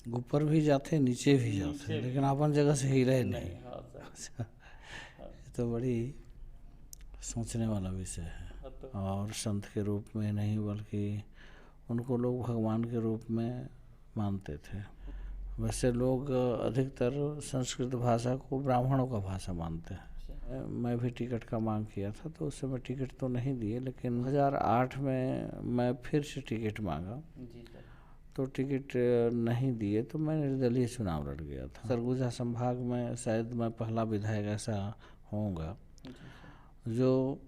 ऊपर भी जाते नीचे भी जाते, नीचे भी। लेकिन अपन जगह से हिले नहीं। नहीं, हाँ सर। अच्छा, हाँ, ये तो बड़ी सोचने वाला विषय है। हाँ तो और संत के रूप में नहीं बल्कि उनको लोग भगवान के रूप में मानते थे। वैसे लोग अधिकतर संस्कृत भाषा को ब्राह्मणों का भाषा मानते हैं। मैं भी टिकट का मांग किया था तो उस समय टिकट तो नहीं दिए, लेकिन 2008 में मैं फिर से टिकट मांगा जी सर। तो टिकट नहीं दिए तो मैं निर्दलीय चुनाव लड़ गया था। सरगुजा संभाग में शायद मैं पहला विधायक ऐसा होऊंगा जी सर। जो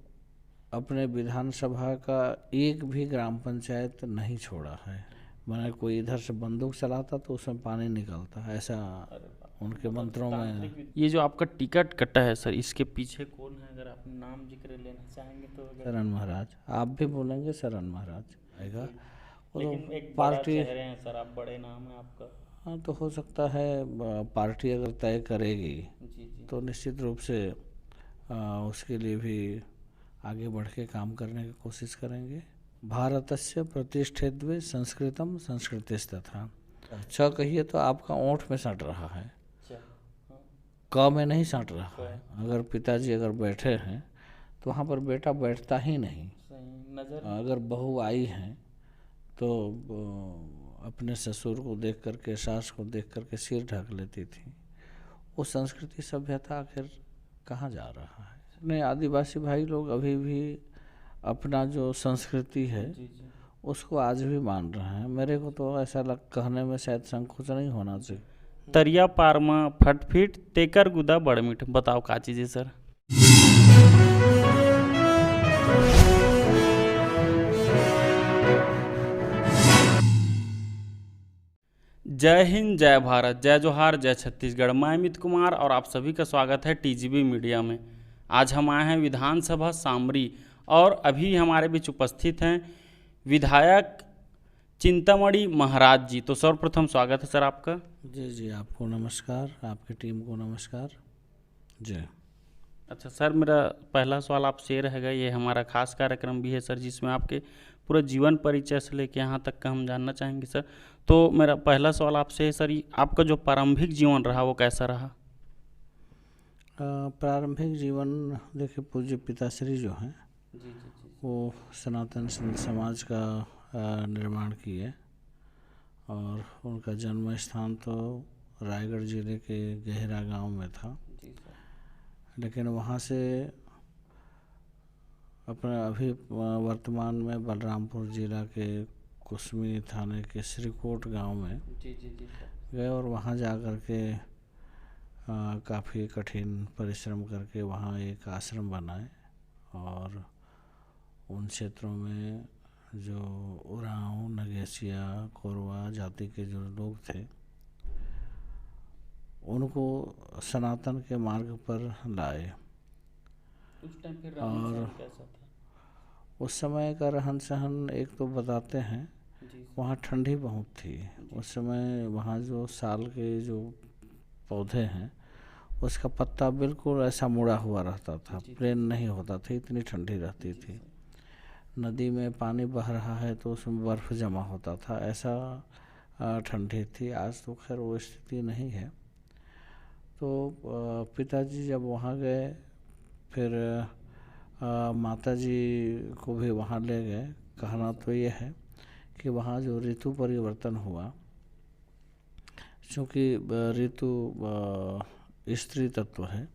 अपने विधानसभा का एक भी ग्राम पंचायत नहीं छोड़ा है। मैंने कोई इधर से बंदूक चलाता तो उसमें पानी निकलता, ऐसा अरे वाह, उनके बहुत मंत्रों में। ये जो आपका टिकट कटा है सर, इसके पीछे कौन है? अगर आप नाम जिक्र लेना चाहेंगे तो। अगर शरण महाराज, आप भी बोलेंगे शरण महाराज आएगा। जी। वो तो लेकिन एक बड़ा पार्टी, चेहरे हैं सर आप, बड़े नाम है आपका। हाँ तो हो सकता है पार्टी अगर तय करेगी जी जी। तो निश्चित रूप से उसके लिए भी आगे बढ़ के काम करने की कोशिश करेंगे। भारतस्य प्रतिष्ठित्वे संस्कृतम संस्कृतिस्तथा। अच्छा कहिए तो आपका ओंठ में सट रहा है, अच्छा। हाँ। क में नहीं सट रहा क। है। अगर पिताजी अगर बैठे हैं तो वहाँ पर बेटा बैठता ही नहीं। सही नज़र। अगर बहू आई हैं तो अपने ससुर को देख करके, सास को देख करके सिर ढक लेती थी। वो संस्कृति सभ्यता आखिर कहाँ जा रहा है? अपने आदिवासी भाई लोग अभी भी अपना जो संस्कृति है जी जी। उसको आज भी मान रहे हैं। मेरे को तो ऐसा कहने में शायद संकोच नहीं होना चाहिए। तरिया पारमा फटफिट तेकर गुदा बड़मिठ, बताओ का चीज़ है सर? जय हिंद, जय भारत, जय जोहार, जय छत्तीसगढ़। मैं अमित कुमार और आप सभी का स्वागत है टीजीबी मीडिया में। आज हम आए हैं विधानसभा सामरी और अभी हमारे बीच उपस्थित हैं विधायक चिंतामणि महाराज जी। तो सर्वप्रथम स्वागत है सर आपका। जी जी, आपको नमस्कार, आपकी टीम को नमस्कार। जी। अच्छा सर, मेरा पहला सवाल आपसे रहेगा, ये हमारा खास कार्यक्रम भी है सर जिसमें आपके पूरा जीवन परिचय से लेके यहाँ तक का हम जानना चाहेंगे सर। तो मेरा पहला सवाल आपसे है सर, आपका जो प्रारंभिक जीवन रहा वो कैसा रहा? प्रारंभिक जीवन देखिए, पूज्य पिताश्री जो हैं जी जी जी। वो सनातन संत समाज का निर्माण किए और उनका जन्म स्थान तो रायगढ़ जिले के गहरा गांव में था। जी सर। लेकिन वहाँ से अपने अभी वर्तमान में बलरामपुर जिला के कुसमी थाने के श्रीकोट गांव में जी जी जी सर। गए और वहाँ जा कर के काफ़ी कठिन परिश्रम करके वहाँ एक आश्रम बनाए और उन क्षेत्रों में जो उरांव, नगेशिया, कोरवा जाति के जो लोग थे उनको सनातन के मार्ग पर लाए। उस टाइम फिर रहन सहन कैसा था? उस समय का रहन सहन एक तो बताते हैं, जी वहाँ ठंडी बहुत थी उस समय। वहाँ जो साल के जो पौधे हैं उसका पत्ता बिल्कुल ऐसा मुड़ा हुआ रहता था, प्लेन नहीं होता था, इतनी ठंडी रहती थी। नदी में पानी बह रहा है तो उसमें बर्फ़ जमा होता था, ऐसा ठंडी थी। आज तो खैर वो स्थिति नहीं है। तो पिताजी जब वहाँ गए फिर माताजी को भी वहाँ ले गए। कहना तो ये है कि वहाँ जो ऋतु परिवर्तन हुआ, चूँकि ऋतु स्त्री तत्व है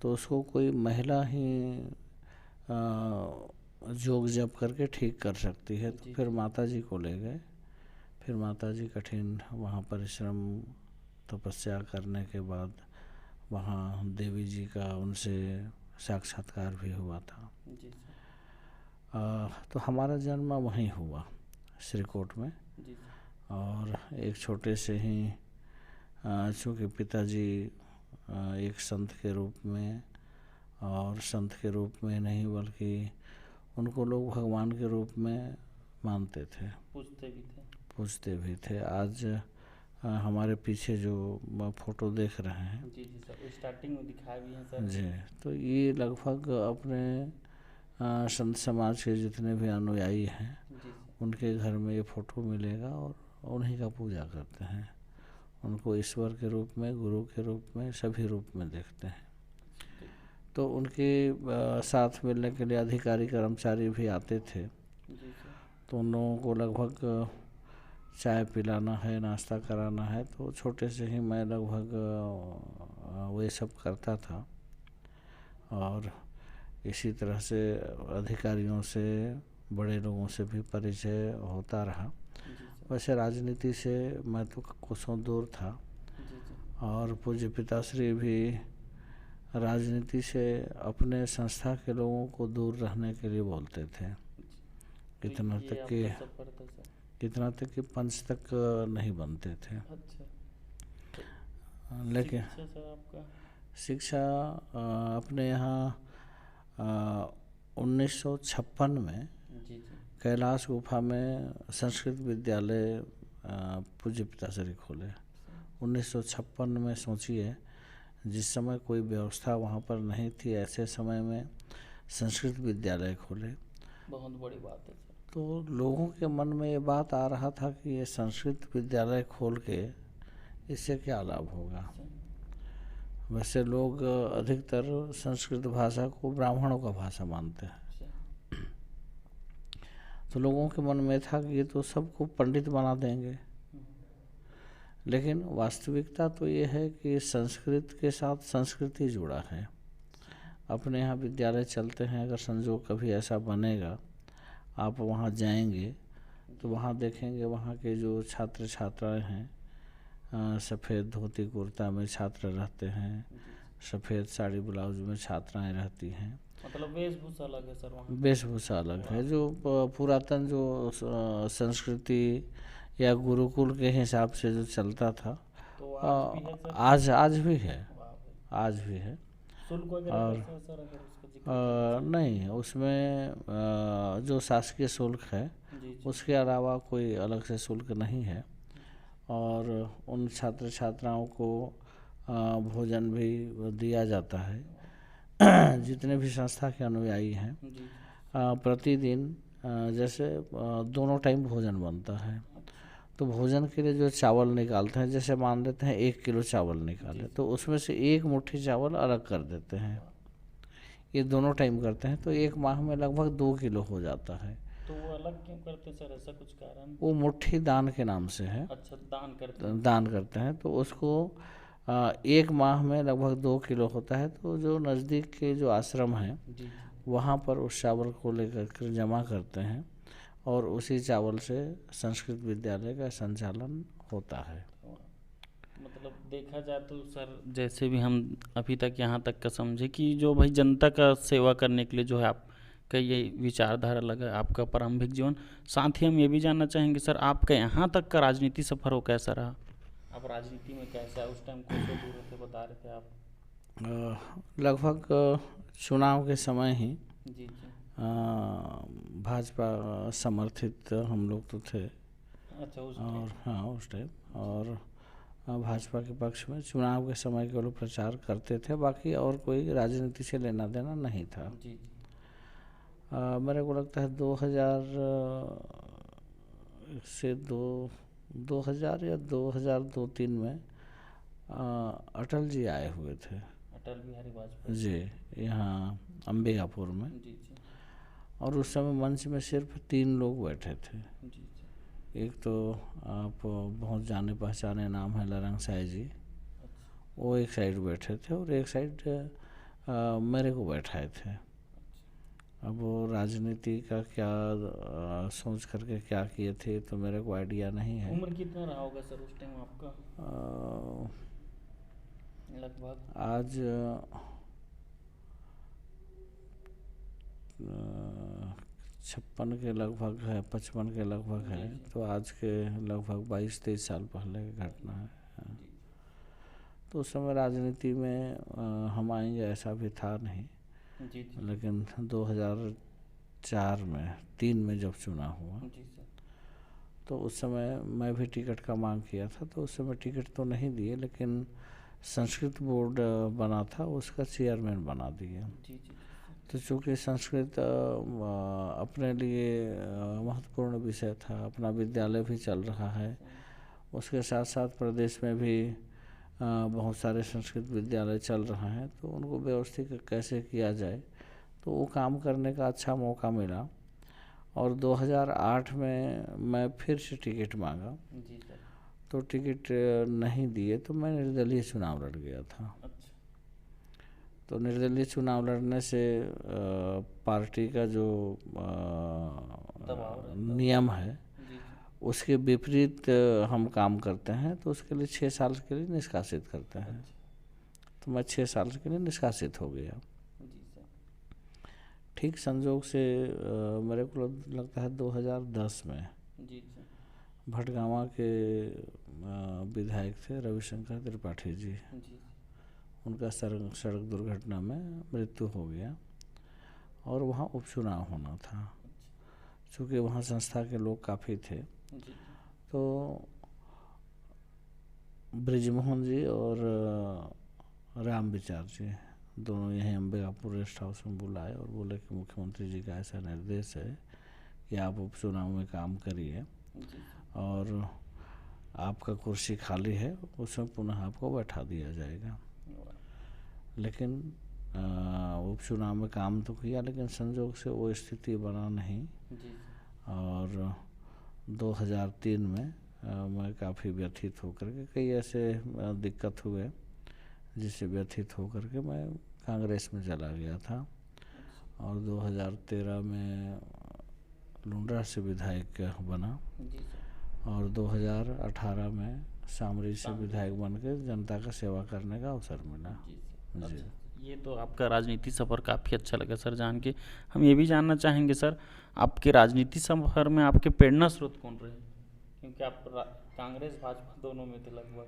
तो उसको कोई महिला ही जोग जप करके ठीक कर सकती है। तो फिर माताजी को ले गए। फिर माताजी कठिन वहाँ परिश्रम तपस्या करने के बाद वहाँ देवी जी का उनसे साक्षात्कार भी हुआ था। जी तो हमारा जन्म वहीं हुआ श्रीकोट में। जी। और एक छोटे से ही चूँकि पिताजी एक संत के रूप में, और संत के रूप में नहीं बल्कि उनको लोग भगवान के रूप में मानते थे, पूजते भी थे। आज हमारे पीछे जो फोटो देख रहे हैं जी जी सर, स्टार्टिंग में दिखाए भी हैं सर जी, तो ये लगभग अपने संत समाज के जितने भी अनुयायी हैं उनके घर में ये फ़ोटो मिलेगा और उन्हीं का पूजा करते हैं। उनको ईश्वर के रूप में, गुरु के रूप में, सभी रूप में देखते हैं। तो उनके साथ मिलने के लिए अधिकारी कर्मचारी भी आते थे। तो उन लोगों को लगभग चाय पिलाना है, नाश्ता कराना है, तो छोटे से ही मैं लगभग वो सब करता था। और इसी तरह से अधिकारियों से, बड़े लोगों से भी परिचय होता रहा। वैसे राजनीति से मैं तो कोसों दूर था, और पूज्य पिताश्री भी राजनीति से अपने संस्था के लोगों को दूर रहने के लिए बोलते थे। इतना तक कि पंच तक नहीं बनते थे। लेकिन शिक्षा अपने यहाँ 1956 में कैलाश गुफा में संस्कृत विद्यालय पूज्य पिताश्री खोले। 1956 में सोचिए, जिस समय कोई व्यवस्था वहाँ पर नहीं थी, ऐसे समय में संस्कृत विद्यालय खोले। बहुत बड़ी बात है सर। तो लोगों के मन में ये बात आ रहा था कि ये संस्कृत विद्यालय खोल के इससे क्या लाभ होगा। वैसे लोग अधिकतर संस्कृत भाषा को ब्राह्मणों का भाषा मानते हैं। तो लोगों के मन में था कि ये तो सबको पंडित बना देंगे। लेकिन वास्तविकता तो ये है कि संस्कृत के साथ संस्कृति जुड़ा है। अपने यहाँ विद्यालय चलते हैं, अगर संजोग कभी ऐसा बनेगा, आप वहाँ जाएंगे तो वहाँ देखेंगे वहाँ के जो छात्र छात्राएं हैं, सफ़ेद धोती कुर्ता में छात्र रहते हैं, सफ़ेद साड़ी ब्लाउज में छात्राएं रहती हैं। मतलब वेशभूषा अलग है सर वहाँ? वेशभूषा अलग है। जो पुरातन जो संस्कृति या गुरुकुल के हिसाब से जो चलता था, तो आज भी है। शुल्क और नहीं, उसमें जो शासकीय शुल्क है उसके अलावा कोई अलग से शुल्क नहीं है। और उन छात्र छात्राओं को भोजन भी दिया जाता है। जितने भी संस्था के अनुयायी हैं, प्रतिदिन जैसे दोनों टाइम भोजन बनता है। तो भोजन के लिए जो चावल निकालते हैं, जैसे मान लेते हैं 1 किलो चावल निकाले, तो उसमें से 1 मुट्ठी चावल अलग कर देते हैं। ये दोनों टाइम करते हैं, तो 1 माह में लगभग 2 किलो हो जाता है। तो वो अलग क्यों करते सर, ऐसा कुछ कारण? वो मुट्ठी दान के नाम से है। अच्छा, दान करते हैं। तो उसको 1 माह में लगभग 2 किलो होता है। तो जो नज़दीक के जो आश्रम हैं, वहाँ पर उस चावल को लेकर जमा करते हैं, और उसी चावल से संस्कृत विद्यालय का संचालन होता है। मतलब देखा जाए तो सर, जैसे भी हम अभी तक यहाँ तक का समझे कि जो भाई जनता का सेवा करने के लिए जो है आपका ये विचारधारा लगा, आपका प्रारंभिक जीवन। साथ ही हम ये भी जानना चाहेंगे सर, आपका यहाँ तक का राजनीति सफ़र हो कैसा रहा? आप राजनीति में कैसा, उस टाइम कौन से दूर थे, बता रहे थे आप? लगभग चुनाव के समय ही जी भाजपा समर्थित हम लोग तो थे। अच्छा, और हाँ, उस टाइम और भाजपा के पक्ष में चुनाव के समय के लोग प्रचार करते थे। बाकी और कोई राजनीति से लेना देना नहीं था। जी। मेरे को लगता है 2000 से 2000 या 2002-03 में अटल जी आए हुए थे। अटल बिहारी वाजपेयी जी, यहाँ अंबिकापुर में। जी। और उस समय मंच में सिर्फ 3 लोग बैठे थे। जी। एक तो आप बहुत जाने पहचाने नाम है लरंग साई जी। अच्छा। वो एक साइड बैठे थे, और एक साइड मेरे को बैठाए थे। अब वो राजनीति का क्या सोच करके क्या किए थे तो मेरे को आइडिया नहीं है। उम्र कितना रहा होगा सर उस टाइम आपका? लगभग आज 56 के लगभग है, 55 के लगभग है। तो आज के लगभग 22-23 साल पहले की घटना है। तो उस समय राजनीति में हम आएंगे ऐसा भी था नहीं। लेकिन 2004 में 3 में जब चुनाव हुआ, तो उस समय मैं भी टिकट का मांग किया था। तो उस समय टिकट तो नहीं दिए, लेकिन संस्कृत बोर्ड बना था, उसका चेयरमैन बना दिया। तो चूँकि संस्कृत अपने लिए महत्वपूर्ण विषय था, अपना विद्यालय भी चल रहा है, उसके साथ साथ प्रदेश में भी बहुत सारे संस्कृत विद्यालय चल रहे हैं, तो उनको व्यवस्थित कैसे किया जाए, तो वो काम करने का अच्छा मौका मिला। और 2008 में मैं फिर से टिकट मांगा, जी सर। तो टिकट नहीं दिए, तो मैं निर्दलीय चुनाव लड़ गया था। अच्छा। तो निर्दलीय चुनाव लड़ने से पार्टी का जो नियम है जी उसके विपरीत हम काम करते हैं, तो उसके लिए 6 साल के लिए निष्कासित करते हैं। तो मैं 6 साल के लिए निष्कासित हो गया। जी सर। ठीक संजोग से मेरे को लगता है 2010 में जी सर। भटगांवा के विधायक थे रविशंकर त्रिपाठी जी, जी उनका सड़क दुर्घटना में मृत्यु हो गया और वहाँ उपचुनाव होना था। चूँकि वहाँ संस्था के लोग काफ़ी थे, जी तो ब्रिजमोहन जी और राम विचार जी दोनों यहीं अंबिकापुर रेस्ट हाउस में बुलाए और बोले कि मुख्यमंत्री जी का ऐसा निर्देश है कि आप उपचुनाव में काम करिए और आपका कुर्सी खाली है, उसमें पुनः आपको बैठा दिया जाएगा। लेकिन उपचुनाव में काम तो किया, लेकिन संजोग से वो स्थिति बना नहीं। और 2003 में मैं काफ़ी व्यथित होकर के, कई ऐसे दिक्कत हुए जिससे व्यथित होकर के मैं कांग्रेस में चला गया था। और 2013 में लुंड्रा से विधायक बना और 2018 में सामरी से विधायक बन के जनता का सेवा करने का अवसर मिला। जी। ये तो आपका राजनीति सफ़र काफ़ी अच्छा लगा सर जान के। हम ये भी जानना चाहेंगे सर, आपके राजनीति सफ़र में आपके प्रेरणा स्रोत कौन रहे? क्योंकि आप कांग्रेस भाजपा दोनों में थे लगभग।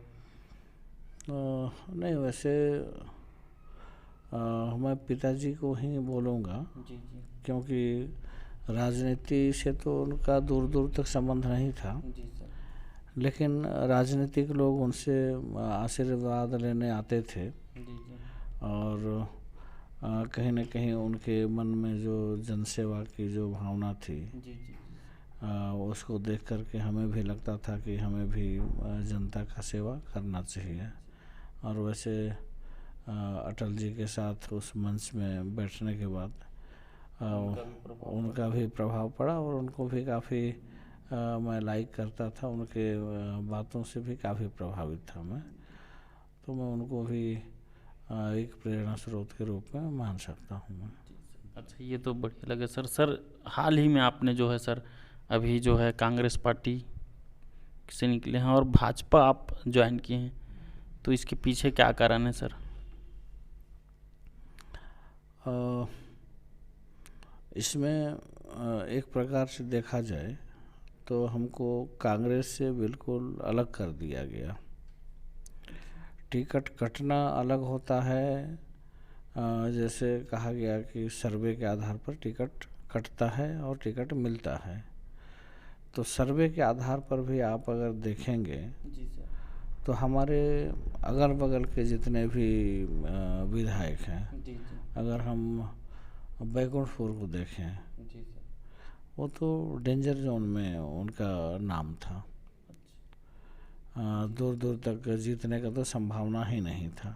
नहीं, वैसे मैं पिताजी को ही बोलूँगा। जी जी। क्योंकि राजनीति से तो उनका दूर दूर तक संबंध नहीं था, जी सर। लेकिन राजनीतिक लोग उनसे आशीर्वाद लेने आते थे। जी जी। और कहीं न कहीं उनके मन में जो जनसेवा की जो भावना थी, जी जी। उसको देख कर के हमें भी लगता था कि हमें भी जनता का सेवा करना चाहिए। और वैसे अटल जी के साथ उस मंच में बैठने के बाद उनका भी प्रभाव पड़ा और उनको भी काफ़ी मैं लाइक करता था, उनके बातों से भी काफ़ी प्रभावित था मैं। तो मैं उनको भी एक प्रेरणा स्रोत के रूप में मान सकता हूँ मैं। अच्छा, ये तो बढ़िया लगे सर। सर हाल ही में आपने जो है सर अभी जो है कांग्रेस पार्टी से निकले हैं और भाजपा आप ज्वाइन किए हैं, तो इसके पीछे क्या कारण है सर? इसमें एक प्रकार से देखा जाए तो हमको कांग्रेस से बिल्कुल अलग कर दिया गया। टिकट कटना अलग होता है, जैसे कहा गया कि सर्वे के आधार पर टिकट कटता है और टिकट मिलता है। तो सर्वे के आधार पर भी आप अगर देखेंगे जी सर, तो हमारे अगल बगल के जितने भी विधायक हैं, जी जी, अगर हम बैकुंठपुर को देखें, जी सर, वो तो डेंजर जोन में उनका नाम था। दूर दूर तक जीतने का तो संभावना ही नहीं था।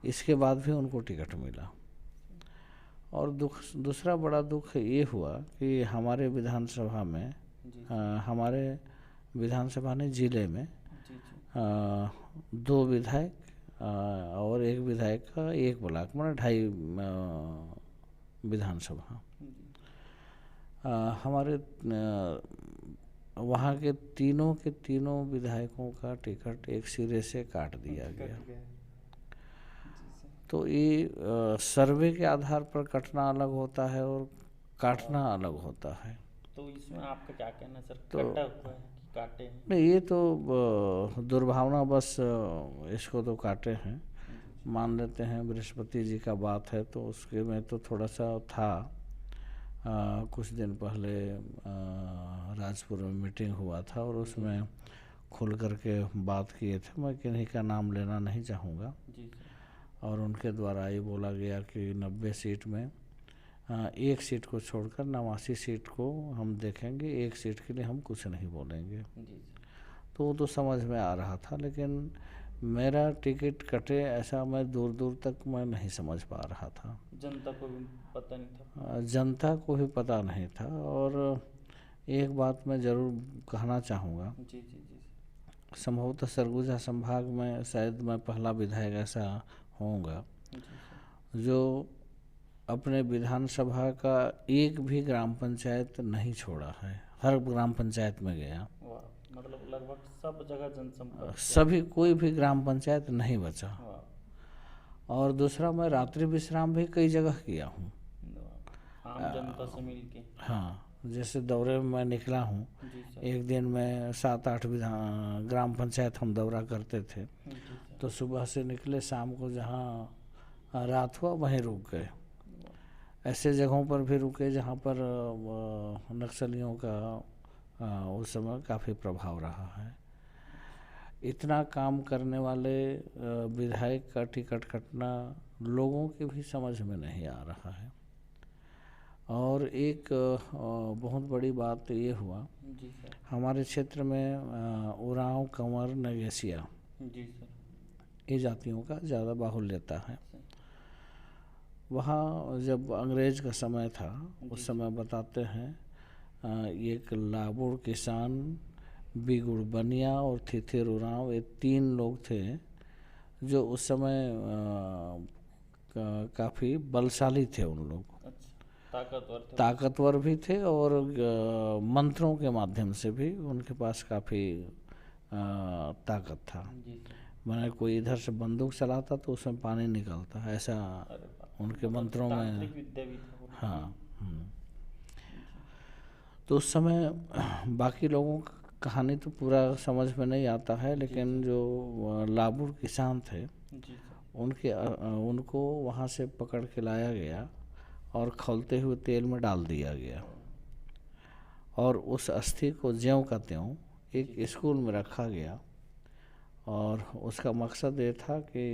इसके बाद भी उनको टिकट मिला। और दूसरा बड़ा दुख ये हुआ कि हमारे विधानसभा में हमारे विधानसभा ने जिले में 2 विधायक और 1 विधायक का 1 ब्लॉक, मतलब 2.5 विधानसभा हमारे वहाँ के तीनों विधायकों का टिकट एक सिरे से काट दिया गया। तो ये सर्वे के आधार पर कटना अलग होता है और काटना अलग होता है। तो इसमें आपका क्या कहना है सर? तो कटा हुआ है कि काटे हैं? नहीं, ये तो दुर्भावना, बस इसको तो काटे हैं। मान लेते हैं बृहस्पति जी का बात है, तो उसके में तो थोड़ा सा था। कुछ दिन पहले राजपुर में मीटिंग हुआ था और उसमें खुल करके बात किए थे। मैं किन्हीं का नाम लेना नहीं चाहूँगा। और उनके द्वारा ये बोला गया कि 90 सीट में 1 सीट को छोड़कर 89 सीट को हम देखेंगे, 1 सीट के लिए हम कुछ नहीं बोलेंगे। तो वो तो समझ में आ रहा था, लेकिन मेरा टिकट कटे ऐसा मैं दूर दूर तक मैं नहीं समझ पा रहा था। जनता को भी पता नहीं था। जनता को भी पता नहीं था। और एक बात मैं ज़रूर कहना चाहूँगा, जी जी जी संभवतः सरगुजा संभाग में शायद मैं पहला विधायक ऐसा होऊंगा जी सर। जो अपने विधानसभा का एक भी ग्राम पंचायत नहीं छोड़ा है। हर ग्राम पंचायत में गया, वाह, मतलब लगभग सब जगह जनसंपर्क सभी, कोई भी ग्राम पंचायत नहीं बचा। किया। वाह, और दूसरा, मैं रात्रि विश्राम भी कई जगह किया हूँ। वाह, आम जनता से मिल के। हाँ, जैसे दौरे में मैं निकला हूँ, जी सर। एक दिन में 7-8 ग्राम पंचायत हम दौरा करते थे। जी सर। तो सुबह से निकले, शाम को जहाँ रात हुआ वहीं रुक गए। ऐसे जगहों पर भी रुके जहाँ पर नक्सलियों का उस समय काफ़ी प्रभाव रहा है। इतना काम करने वाले विधायक का टिकट कटना लोगों के भी समझ में नहीं आ रहा है। और एक बहुत बड़ी बात ये हुआ, जी सर। हमारे क्षेत्र में उरांव, कंवर, नगेसिया, जी सर। ये जातियों का ज़्यादा बाहुल्यता है। वहाँ जब अंग्रेज का समय था, उस समय बताते हैं एक लाबुड़ किसान, बिगुड़ बनिया और थिथिर उरांव, ये 3 लोग थे जो उस समय काफ़ी बलशाली थे। उन लोग ताकतवर भी थे और मंत्रों के माध्यम से भी उनके पास काफ़ी ताकत था। मैंने कोई इधर से बंदूक चलाता तो उसमें पानी निकलता, ऐसा उनके मंत्रों में। हाँ। तो उस समय बाकी लोगों की कहानी तो पूरा समझ में नहीं आता है, लेकिन जो लाबुड़ किसान थे उनको वहाँ से पकड़ के लाया गया और खौलते हुए तेल में डाल दिया गया और उस अस्थि को ज्यों का त्यों एक स्कूल में रखा गया। और उसका मकसद ये था कि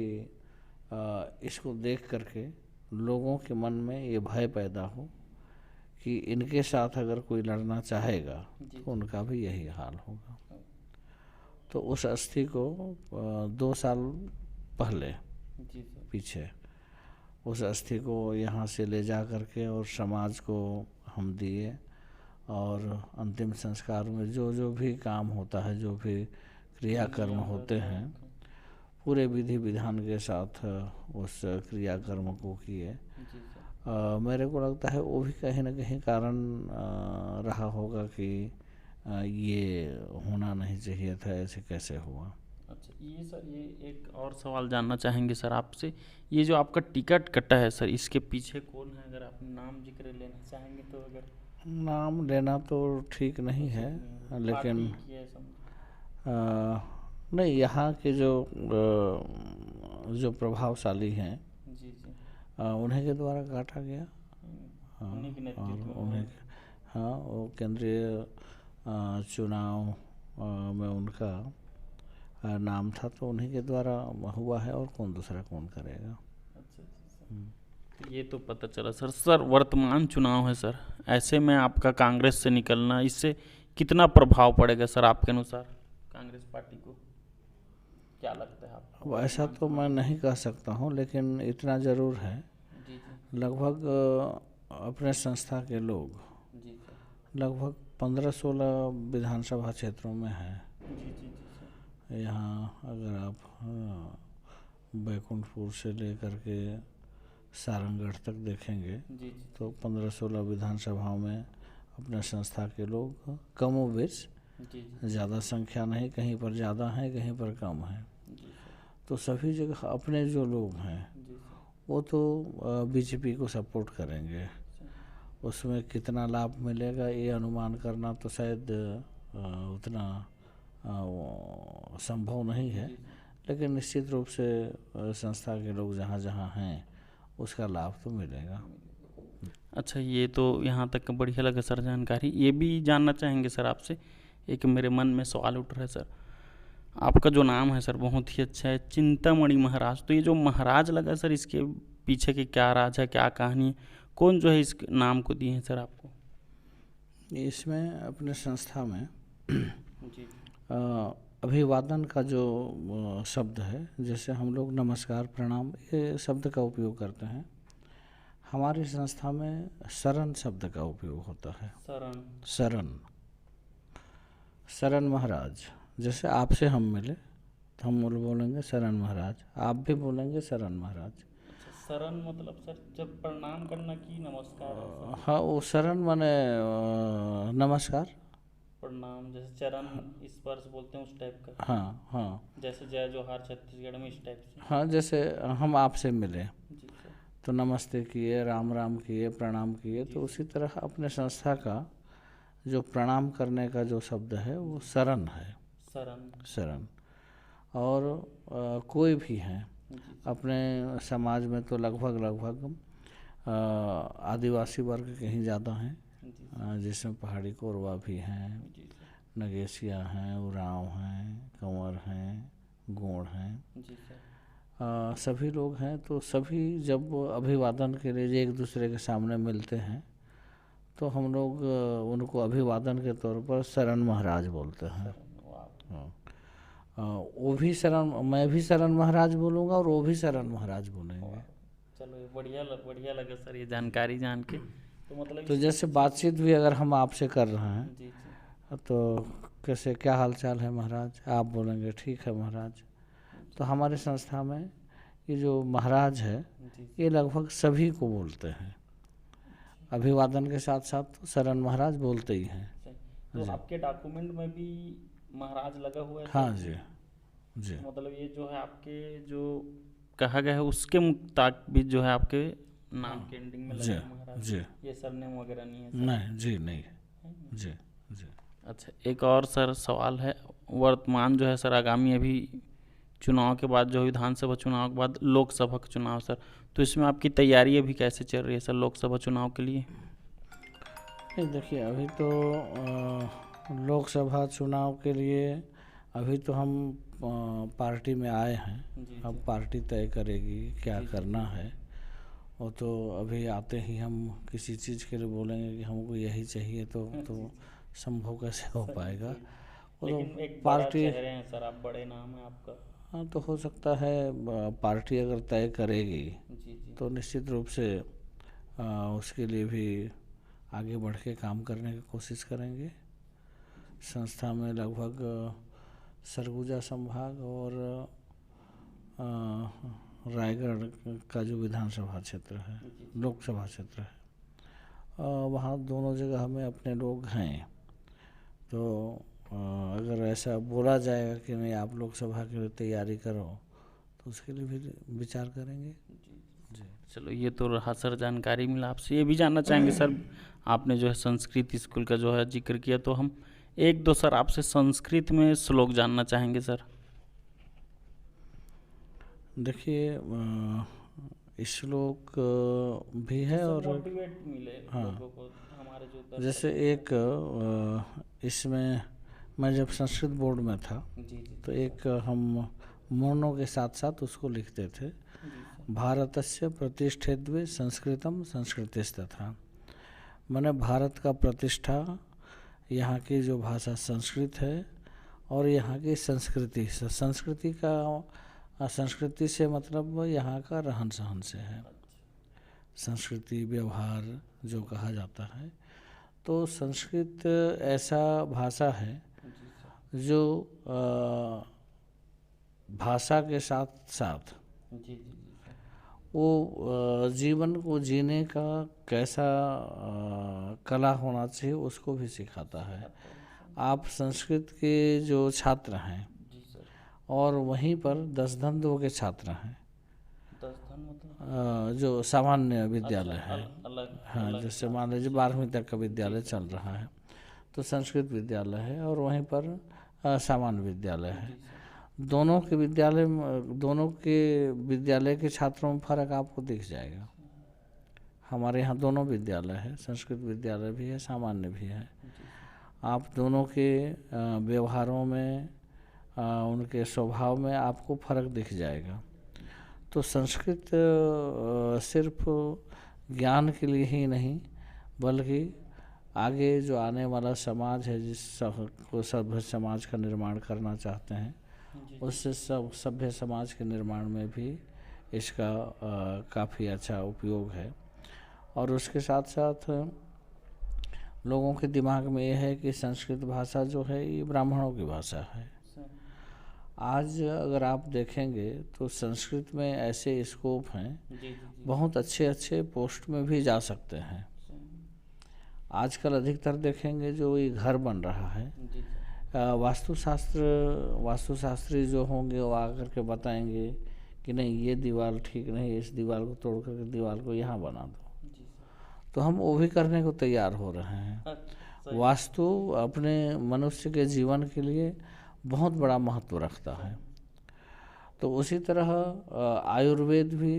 इसको देख करके लोगों के मन में ये भय पैदा हो कि इनके साथ अगर कोई लड़ना चाहेगा तो उनका भी यही हाल होगा। तो उस अस्थि को 2 साल पहले पीछे उस अस्थि को यहाँ से ले जा करके और समाज को हम दिए और अंतिम संस्कार में जो जो भी काम होता है, जो भी क्रियाकर्म होते हैं, पूरे विधि विधान के साथ उस क्रियाकर्म को किए। मेरे को लगता है वो भी कहीं ना कहीं कारण रहा होगा कि ये होना नहीं चाहिए था, ऐसे कैसे हुआ। अच्छा, ये सर, ये एक और सवाल जानना चाहेंगे सर आपसे, ये जो आपका टिकट कटा है सर, इसके पीछे कौन है? अगर आप नाम जिक्र लेना चाहेंगे तो। अगर नाम लेना तो ठीक नहीं है, लेकिन नहीं, यहाँ के जो प्रभावशाली हैं उन्हीं के द्वारा काटा गया। हाँ, और उन्हें, हाँ, वो केंद्रीय चुनाव में उनका नाम था तो उन्हीं के द्वारा हुआ है, और दूसरा कौन करेगा। अच्छा, ये तो पता चला सर। सर, वर्तमान चुनाव है सर, ऐसे में आपका कांग्रेस से निकलना, इससे कितना प्रभाव पड़ेगा सर आपके अनुसार कांग्रेस पार्टी को? क्या लगता है आपको? ऐसा तो मैं नहीं कह सकता हूँ, लेकिन इतना ज़रूर है, लगभग अपने संस्था के लोग लगभग 15-16 विधानसभा क्षेत्रों में हैं। यहाँ अगर आप बैकुंठपुर से लेकर के सारंगढ़ तक देखेंगे तो 15-16 विधानसभाओं में अपने संस्था के लोग कमोबेश, ज़्यादा संख्या नहीं, कहीं पर ज़्यादा है कहीं पर कम है, तो सभी जगह अपने जो लोग हैं वो तो बीजेपी को सपोर्ट करेंगे। उसमें कितना लाभ मिलेगा ये अनुमान करना तो शायद उतना संभव नहीं है, लेकिन निश्चित रूप से संस्था के लोग जहाँ जहाँ हैं उसका लाभ तो मिलेगा। अच्छा, ये तो यहाँ तक बढ़िया लगा सर जानकारी। ये भी जानना चाहेंगे सर आपसे, एक मेरे मन में सवाल उठ रहा है सर, आपका जो नाम है सर बहुत ही अच्छा है, चिंतामणि महाराज। तो ये जो महाराज लगा सर, इसके पीछे की क्या राज है, क्या कहानी है, कौन जो है इस नाम को दिए हैं सर आपको? इसमें अपने संस्था में अभिवादन का जो शब्द है, जैसे हम लोग नमस्कार, प्रणाम, ये शब्द का उपयोग करते हैं, हमारी संस्था में शरण शब्द का उपयोग होता है। शरण, शरण महाराज। जैसे आपसे हम मिले तो हम बोलेंगे शरण महाराज, आप भी बोलेंगे शरण महाराज। शरण मतलब सर जब प्रणाम करना कि नमस्कार है? हाँ, वो शरण माने नमस्कार, प्रणाम जैसे चरण स्पर्श बोलते हैं उस टाइप का। हाँ हाँ, जैसे जय जोहार छत्तीसगढ़ में इस टाइप से। हाँ, जैसे हम आपसे मिले जी सर। तो नमस्ते किए, राम राम किए, प्रणाम किए, तो उसी तरह अपने संस्था का जो प्रणाम करने का जो शब्द है वो शरण है। शरण। और कोई भी हैं अपने समाज में तो लगभग आदिवासी वर्ग के ही ज़्यादा हैं, जिसमें पहाड़ी कोरवा भी हैं, नगेशिया हैं, उरांव हैं, कंवर हैं, गोंड हैं, सभी लोग हैं। तो सभी जब अभिवादन के लिए एक दूसरे के सामने मिलते हैं तो हम लोग उनको अभिवादन के तौर पर शरण महाराज बोलते हैं। हाँ, वो भी शरण, मैं भी शरण महाराज बोलूँगा और वो भी शरण महाराज बोलेंगे। चलो बढ़िया लगा सर ये जानकारी जान के। तो मतलब तो जैसे बातचीत भी अगर हम आपसे कर रहे हैं जी तो कैसे, क्या हाल चाल है महाराज, आप बोलेंगे ठीक है महाराज। तो हमारे संस्था में ये जो महाराज है ये लगभग सभी को बोलते हैं, अभिवादन के साथ साथ तो शरण महाराज बोलते ही हैं। तो आपके डॉक्यूमेंट में भी महाराज लगा हुआ है? हाँ जी जी। मतलब ये जो है आपके जो कहा गया है उसके मुताबिक जो है आपके नाम के एंडिंग में लगा है महाराज जी। ये सरनेम वगैरह नहीं है? नहीं जी, नहीं जी जी। अच्छा, एक और सर सवाल है, वर्तमान जो है सर आगामी अभी चुनाव के बाद जो विधानसभा चुनाव के बाद लोकसभा का चुनाव सर, तो इसमें आपकी तैयारी अभी कैसे चल रही है सर लोकसभा चुनाव के लिए? देखिए, अभी तो लोकसभा चुनाव के लिए अभी तो हम पार्टी में आए हैं। अब पार्टी तय करेगी क्या करना है, और तो अभी आते ही हम किसी चीज़ के लिए बोलेंगे कि हमको यही चाहिए तो संभव कैसे हो पाएगा। लेकिन एक पार्टी चेहरे हैं सर, आप बड़े नाम है आपका। हाँ, तो हो सकता है पार्टी अगर तय करेगी जी। तो निश्चित रूप से उसके लिए भी आगे बढ़ के काम करने की कोशिश करेंगे। संस्था में लगभग सरगुजा संभाग और रायगढ़ का जो विधानसभा क्षेत्र है, लोकसभा क्षेत्र है, वहाँ दोनों जगह में अपने लोग हैं। तो अगर ऐसा बोला जाएगा कि नहीं आप लोकसभा के लिए तैयारी करो तो उसके लिए भी विचार करेंगे। जी, चलो ये तो रहा सर जानकारी मिला। आपसे ये भी जानना चाहेंगे सर, आपने जो है संस्कृत स्कूल का जो है जिक्र किया, तो हम एक दो सर आपसे संस्कृत में श्लोक जानना चाहेंगे सर। देखिए, श्लोक भी है और मोटिवेट मिले लोगों को हमारे जो जैसे एक इसमें मैं जब संस्कृत बोर्ड में था तो एक हम मौनों के साथ साथ उसको लिखते थे, भारतस्य प्रतिष्ठित्वे संस्कृतम संस्कृतिस्तथा। माने भारत का प्रतिष्ठा, यहाँ की जो भाषा संस्कृत है और यहाँ की संस्कृति, संस्कृति का, संस्कृति से मतलब यहाँ का रहन सहन से है, संस्कृति व्यवहार जो कहा जाता है। तो संस्कृत ऐसा भाषा है जो भाषा के साथ साथ वो जीवन को जीने का कैसा कला होना चाहिए उसको भी सिखाता है। आप संस्कृत के जो छात्र हैं और वहीं पर 10 धन 2 के छात्र हैं, जो सामान्य विद्यालय है, हाँ, जैसे मान लीजिए 12वीं तक का विद्यालय चल रहा है तो संस्कृत विद्यालय है और वहीं पर सामान्य विद्यालय है। दोनों के विद्यालय के छात्रों में फ़र्क आपको दिख जाएगा। हमारे यहाँ दोनों विद्यालय है, संस्कृत विद्यालय भी है, सामान्य भी है। आप दोनों के व्यवहारों में, उनके स्वभाव में आपको फ़र्क दिख जाएगा। तो संस्कृत सिर्फ ज्ञान के लिए ही नहीं बल्कि आगे जो आने वाला समाज है, जिस को सभ्य समाज का निर्माण करना चाहते हैं, उससे सब सभ्य समाज के निर्माण में भी इसका काफ़ी अच्छा उपयोग है। और उसके साथ साथ लोगों के दिमाग में ये है कि संस्कृत भाषा जो है ये ब्राह्मणों की भाषा है। आज अगर आप देखेंगे तो संस्कृत में ऐसे स्कोप हैं, बहुत अच्छे अच्छे पोस्ट में भी जा सकते हैं। आजकल अधिकतर देखेंगे जो ये घर बन रहा है, वास्तुशास्त्री जो होंगे वो आकर के बताएंगे कि नहीं ये दीवार ठीक नहीं, इस दीवार को तोड़ करके दीवार को यहाँ बना दो, तो हम वो भी करने को तैयार हो रहे हैं। वास्तु अपने मनुष्य के जीवन के लिए बहुत बड़ा महत्व रखता है। तो उसी तरह आयुर्वेद भी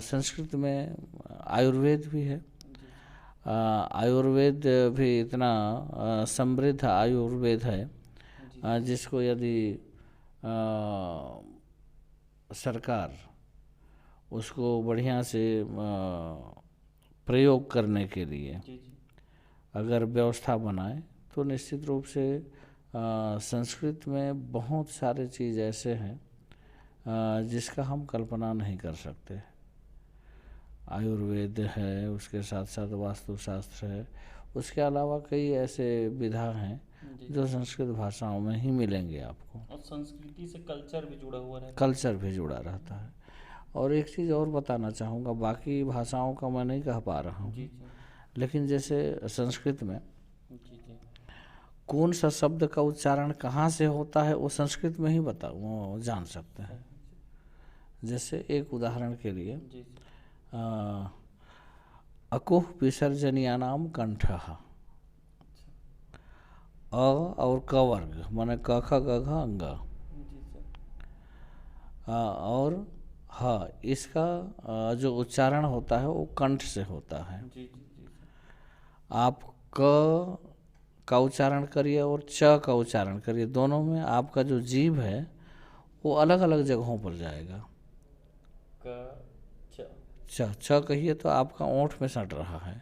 संस्कृत में आयुर्वेद भी है। आयुर्वेद भी इतना समृद्ध आयुर्वेद है, जिसको यदि सरकार उसको बढ़िया से प्रयोग करने के लिए अगर व्यवस्था बनाए तो निश्चित रूप से संस्कृत में बहुत सारे चीज़ ऐसे हैं जिसका हम कल्पना नहीं कर सकते। आयुर्वेद है, उसके साथ साथ वास्तुशास्त्र है, उसके अलावा कई ऐसे विधा हैं जो संस्कृत भाषाओं में ही मिलेंगे आपको। और संस्कृति से कल्चर भी जुड़ा हुआ रहता है। कल्चर भी जुड़ा रहता है। और एक चीज़ और बताना चाहूँगा, बाकी भाषाओं का मैं नहीं कह पा रहा हूँ, लेकिन जैसे संस्कृत में कौन सा शब्द का उच्चारण कहाँ से होता है वो संस्कृत में ही वो जान सकते हैं। जैसे एक उदाहरण के लिए अकुह विसर्जनीयानाम कंठः, अ और क वर्ग माने क ख ग घ अंग, और ह इसका जो उच्चारण होता है वो कंठ से होता है। आप क का उच्चारण करिए और च का उच्चारण करिए, दोनों में आपका जो जीभ है वो अलग अलग जगहों पर जाएगा। छ कहिए तो आपका ओंठ में सट रहा है,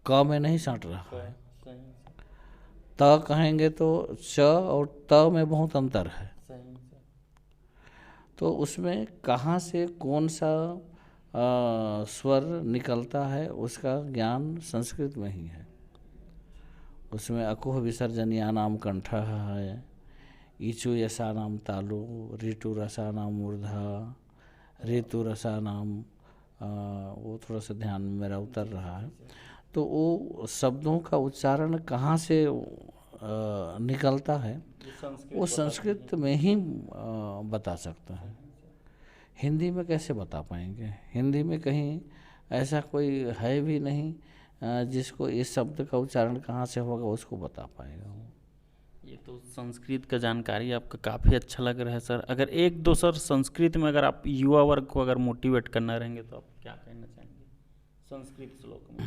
क में नहीं सट रहा है। त कहेंगे तो च और त में बहुत अंतर है। तो उसमें कहाँ से कौन सा स्वर निकलता है उसका ज्ञान संस्कृत में ही है। उसमें अकुह विसर्जनीयानाम कंठः है, ईचु यशानाम तालु, ऋतु रसानाम मूर्धा, ऋतु रसानाम, वो थोड़ा सा ध्यान में मेरा उतर रहा है। तो वो शब्दों का उच्चारण कहाँ से निकलता है वो संस्कृत में ही बता सकता है। हिंदी में कैसे बता पाएंगे? हिंदी में कहीं ऐसा कोई है भी नहीं जिसको इस शब्द का उच्चारण कहाँ से होगा उसको बता पाएगा। ये तो संस्कृत का जानकारी आपका काफ़ी अच्छा लग रहा है सर। अगर एक दो सर संस्कृत में अगर आप युवा वर्ग को अगर मोटिवेट करना रहेंगे तो आप क्या कहना चाहेंगे संस्कृत श्लोक में?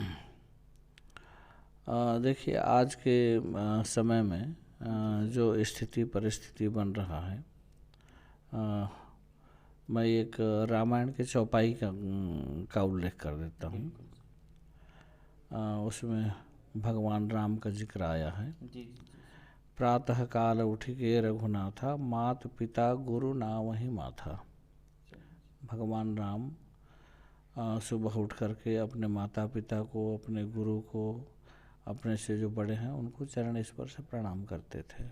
देखिए आज के समय में जो स्थिति परिस्थिति बन रहा है, मैं एक रामायण के चौपाई का उल्लेख कर देता हूँ। उसमें भगवान राम का जिक्र आया है। प्रातः काल उठ के रघुनाथा, मात पिता गुरु नावहि माथा। भगवान राम सुबह उठ करके अपने माता पिता को, अपने गुरु को, अपने से जो बड़े हैं उनको चरण स्पर्श से प्रणाम करते थे।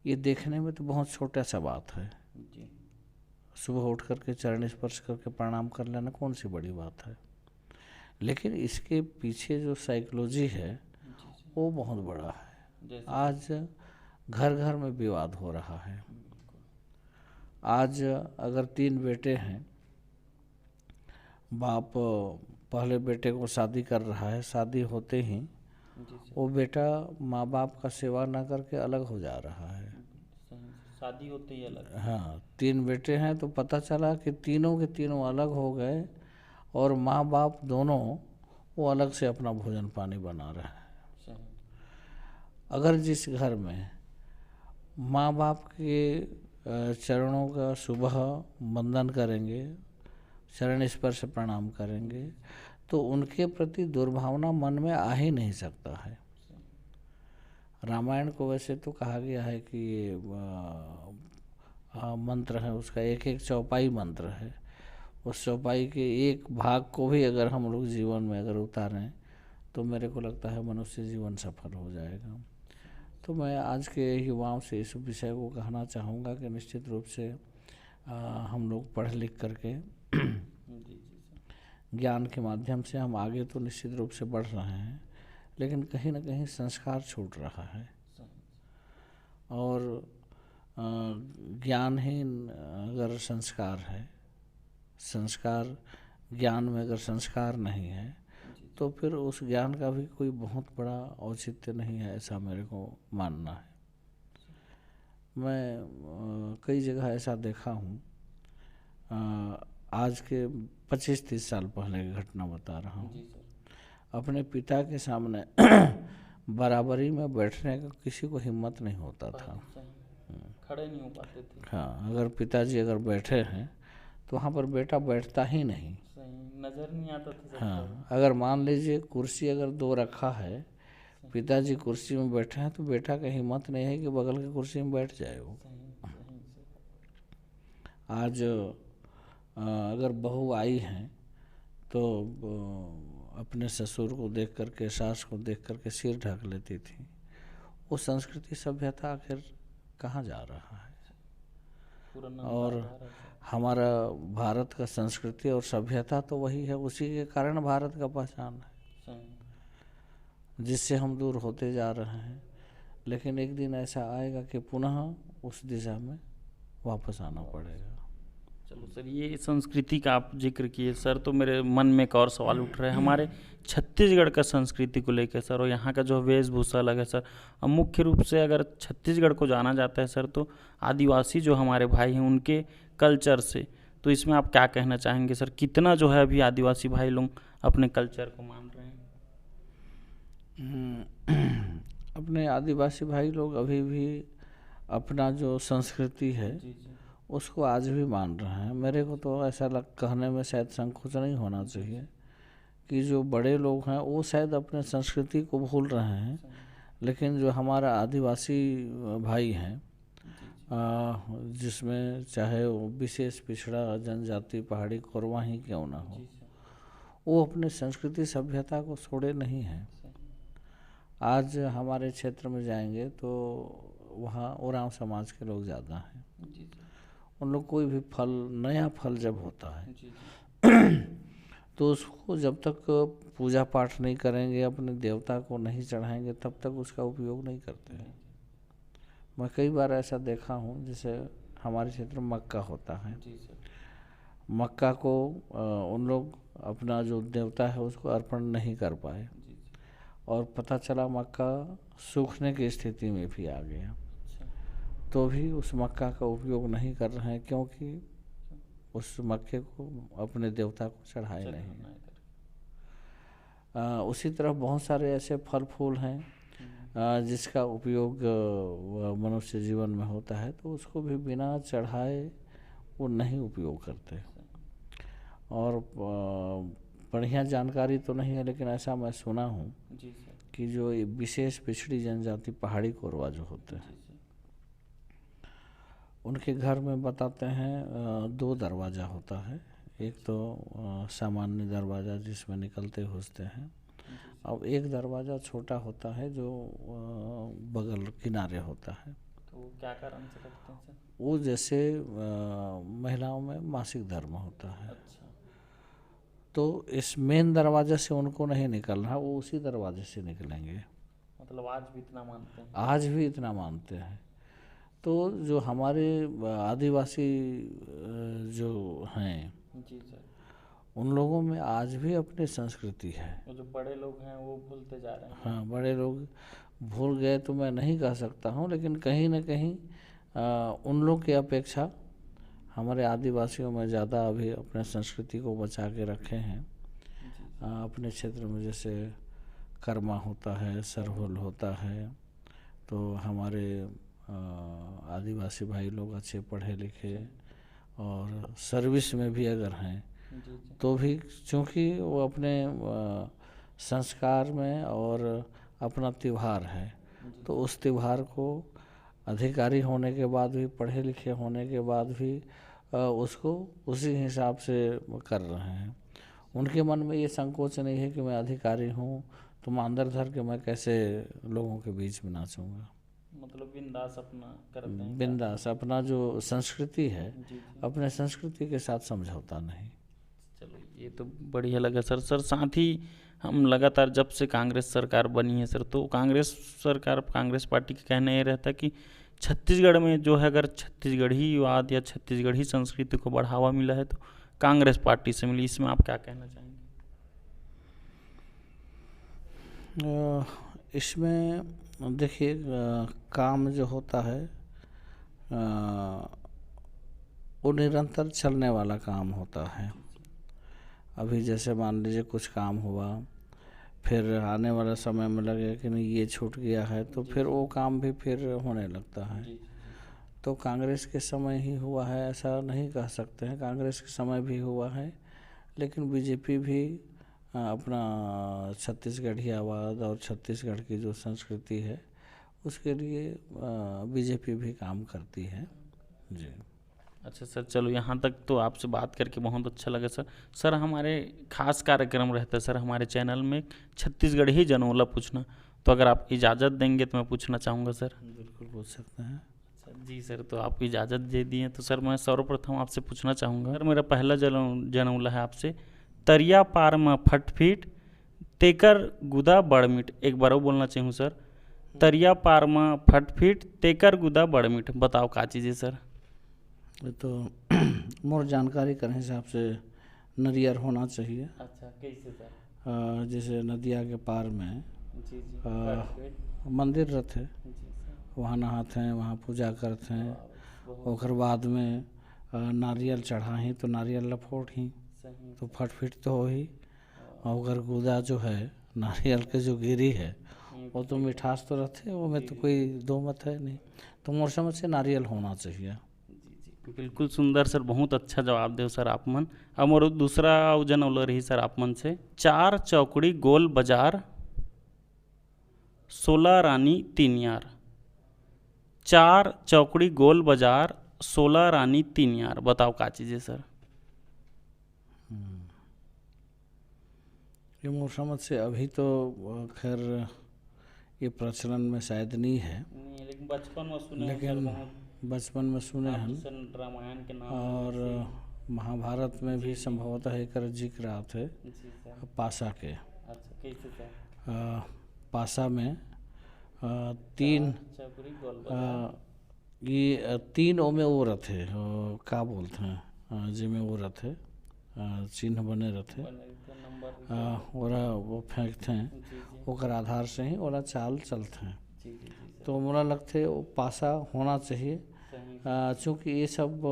ये देखने में तो बहुत छोटा सा बात है, सुबह उठ करके चरण स्पर्श करके प्रणाम कर लेना कौन सी बड़ी बात है, लेकिन इसके पीछे जो साइकोलॉजी है वो बहुत बड़ा है। आज घर घर में विवाद हो रहा है। आज अगर 3 बेटे हैं, बाप पहले बेटे को शादी कर रहा है, शादी होते ही वो बेटा माँ बाप का सेवा ना करके अलग हो जा रहा है। शादी होते ही अलग। हाँ, 3 बेटे हैं तो पता चला कि तीनों के तीनों अलग हो गए और माँ बाप दोनों वो अलग से अपना भोजन पानी बना रहे हैं। अगर जिस घर में माँ बाप के चरणों का सुबह वंदन करेंगे, चरण स्पर्श प्रणाम करेंगे, तो उनके प्रति दुर्भावना मन में आ ही नहीं सकता है। रामायण को वैसे तो कहा गया है कि ये मंत्र है, उसका एक एक चौपाई मंत्र है। उस चौपाई के एक भाग को भी अगर हम लोग जीवन में अगर उतारें तो मेरे को लगता है मनुष्य जीवन सफल हो जाएगा। तो मैं आज के युवाओं से इस विषय को कहना चाहूँगा कि निश्चित रूप से हम लोग पढ़ लिख करके ज्ञान के माध्यम से हम आगे तो निश्चित रूप से बढ़ रहे हैं, लेकिन कहीं ना कहीं संस्कार छूट रहा है। और ज्ञानहीन अगर संस्कार है, संस्कार ज्ञान में अगर संस्कार नहीं है तो फिर उस ज्ञान का भी कोई बहुत बड़ा औचित्य नहीं है, ऐसा मेरे को मानना है। मैं कई जगह ऐसा देखा हूँ, आज के 25-30 साल पहले की घटना बता रहा हूँ। अपने पिता के सामने बराबरी में बैठने का किसी को हिम्मत नहीं होता था, खड़े नहीं हो पाते थे। हाँ, अगर पिताजी अगर बैठे हैं तो वहाँ पर बेटा बैठता ही नहीं, नज़र नहीं आता था। हाँ, अगर मान लीजिए कुर्सी अगर 2 रखा है, पिताजी कुर्सी में बैठे हैं तो बेटा का हिम्मत नहीं है कि बगल की कुर्सी में बैठ जाए वो। आज अगर बहू आई हैं तो अपने ससुर को देख करके, सास को देख करके सिर ढक लेती थी। वो संस्कृति सभ्यता आखिर कहाँ जा रहा है? और हमारा भारत का संस्कृति और सभ्यता तो वही है, उसी के कारण भारत का पहचान है, जिससे हम दूर होते जा रहे हैं। लेकिन एक दिन ऐसा आएगा कि पुनः उस दिशा में वापस आना पड़ेगा। चलो सर, ये संस्कृति का आप जिक्र किए सर, तो मेरे मन में एक और सवाल उठ रहा है हमारे छत्तीसगढ़ का संस्कृति को लेकर सर, और यहाँ का जो वेशभूषा अलग है सर। अब मुख्य रूप से अगर छत्तीसगढ़ को जाना जाता है सर, तो आदिवासी जो हमारे भाई हैं उनके कल्चर से, तो इसमें आप क्या कहना चाहेंगे सर? कितना जो है अभी आदिवासी भाई लोग अपने कल्चर को मान रहे हैं? अपने आदिवासी भाई लोग अभी भी अपना जो संस्कृति है उसको आज भी मान रहे हैं। मेरे को तो ऐसा कहने में शायद संकोच नहीं होना चाहिए कि जो बड़े लोग हैं वो शायद अपने संस्कृति को भूल रहे हैं, लेकिन जो हमारा आदिवासी भाई हैं, जिसमें चाहे वो विशेष पिछड़ा जनजाति पहाड़ी कोरवा ही क्यों ना हो, वो अपने संस्कृति सभ्यता को छोड़े नहीं हैं। आज हमारे क्षेत्र में जाएंगे तो वहाँ ओरांव समाज के लोग ज़्यादा हैं। उन लोग कोई भी फल, नया फल जब होता है तो उसको जब तक पूजा पाठ नहीं करेंगे, अपने देवता को नहीं चढ़ाएंगे, तब तक उसका उपयोग नहीं करते हैं। मैं कई बार ऐसा देखा हूँ, जैसे हमारे क्षेत्र में मक्का होता है, मक्का को उन लोग अपना जो देवता है उसको अर्पण नहीं कर पाए और पता चला मक्का सूखने की स्थिति में भी आ गया, तो भी उस मक्का का उपयोग नहीं कर रहे हैं, क्योंकि उस मक्के को अपने देवता को चढ़ाए नहीं। उसी तरह बहुत सारे ऐसे फल फूल हैं जिसका उपयोग मनुष्य जीवन में होता है, तो उसको भी बिना चढ़ाए वो नहीं उपयोग करते। और बढ़िया जानकारी तो नहीं है, लेकिन ऐसा मैं सुना हूँ कि जो विशेष पिछड़ी जनजाति पहाड़ी कोरवा जो होते हैं, उनके घर में बताते हैं 2 दरवाज़ा होता है। एक तो सामान्य दरवाज़ा जिसमें निकलते घुसते हैं, अब एक दरवाज़ा छोटा होता है जो बगल किनारे होता है। तो क्या कारण से रखते हैं सर? वो जैसे महिलाओं में मासिक धर्म होता है। अच्छा। तो इस मेन दरवाजे से उनको नहीं निकलना, वो उसी दरवाजे से निकलेंगे। मतलब आज भी इतना मानते हैं? आज भी इतना मानते हैं। तो जो हमारे आदिवासी जो हैं, जी सर, उन लोगों में आज भी अपनी संस्कृति है। जो बड़े लोग हैं वो भूलते जा रहे हैं। हाँ, बड़े लोग भूल गए तो मैं नहीं कह सकता हूँ, लेकिन कहीं ना कहीं उन लोग की अपेक्षा हमारे आदिवासियों में ज़्यादा अभी अपने संस्कृति को बचा के रखे हैं। अपने क्षेत्र में जैसे कर्मा होता है, सरहुल होता है, तो हमारे आदिवासी भाई लोग अच्छे पढ़े लिखे और सर्विस में भी अगर हैं तो भी चूँकि वो अपने संस्कार में और अपना त्यौहार है, तो उस त्यौहार को अधिकारी होने के बाद भी, पढ़े लिखे होने के बाद भी उसको उसी हिसाब से कर रहे हैं। उनके मन में ये संकोच नहीं है कि मैं अधिकारी हूँ तो मैं अंदर धर के मैं कैसे लोगों के बीच में नाचूंगा। मतलब बिंदास अपना करते हैं, बिंदास अपना जो संस्कृति है, अपने संस्कृति के साथ समझौता नहीं। चलो ये तो बढ़िया लगा सर। साथ ही हम लगातार जब से कांग्रेस सरकार बनी है सर, तो कांग्रेस सरकार, कांग्रेस पार्टी का कहना ये रहता है कि छत्तीसगढ़ में जो है, अगर छत्तीसगढ़ी वाद या छत्तीसगढ़ी संस्कृति को बढ़ावा मिला है तो कांग्रेस पार्टी से मिली। इसमें आप क्या कहना चाहेंगे? इसमें देखिए, काम जो होता है वो निरंतर चलने वाला काम होता है। अभी जैसे मान लीजिए कुछ काम हुआ, फिर आने वाला समय में लगे कि नहीं ये छूट गया है, तो फिर वो काम भी फिर होने लगता है। तो कांग्रेस के समय ही हुआ है ऐसा नहीं कह सकते हैं, कांग्रेस के समय भी हुआ है, लेकिन बीजेपी भी अपना छत्तीसगढ़ियावाद और छत्तीसगढ़ की जो संस्कृति है उसके लिए बीजेपी भी काम करती है जी। अच्छा सर, चलो यहाँ तक तो आपसे बात करके बहुत अच्छा लगा सर। सर हमारे खास कार्यक्रम रहता है सर हमारे चैनल में, छत्तीसगढ़ी जनोला पूछना, तो अगर आप इजाज़त देंगे तो मैं पूछना चाहूँगा सर। बिल्कुल पूछ सकते हैं। अच्छा जी सर, तो आप इजाज़त दे दिए तो सर मैं सर्वप्रथम आपसे पूछना चाहूँगा। सर मेरा पहला जनौला है आपसे, तरिया पार में फटफीट तेकर गुदा बड़मीट। एक बार वो बोलना चाहूँ सर, तरिया पार में फटफीट तेकर गुदा बड़मीट। बताओ का चीज़ है सर? ये तो मोर जानकारी के हिसाब से नरियर होना चाहिए। अच्छा, कैसे सर? जैसे नदिया के पार में जी जी, मंदिर रहते, वहाँ नहाते हैं, वहाँ पूजा करते हैं, और बाद में नारियल चढ़ाही तो नारियल लफोट ही, तो फटफिट तो हो ही। और अगर गुदा जो है नारियल के जो गिरी है वो तो मिठास तो रहते, वो में तो कोई दो मत है नहीं, तो मोर समझ से नारियल होना चाहिए। बिल्कुल सुंदर सर, बहुत अच्छा जवाब दे सर आप मन। अब मोर दूसरा जनौला रही सर आप मन से, चार चौकड़ी गोल बाजार 16 रानी 3 यार। चार चौकड़ी गोल बाजार 16 रानी 3 यार। बताओ का चीज़ है सर? ये मोर समझ से अभी तो खैर ये प्रचलन में शायद नहीं है, लेकिन बचपन में सुने, लेकिन बचपन में सुने हैं, रामायण के नाम और महाभारत में भी संभवतः एक जिक्र आते पासा के। अच्छा, कैसे सर? पासा में तीन ये तीन ओ में वो रहते, का बोलते हैं जिसमें वो रहते चिन्ह बने रहते, ओरा वो फेंकते हैं, ओकर आधार से ही ओरा चाल चलते हैं। तो मोला लगते वो पासा होना चाहिए, चूँकि ये सब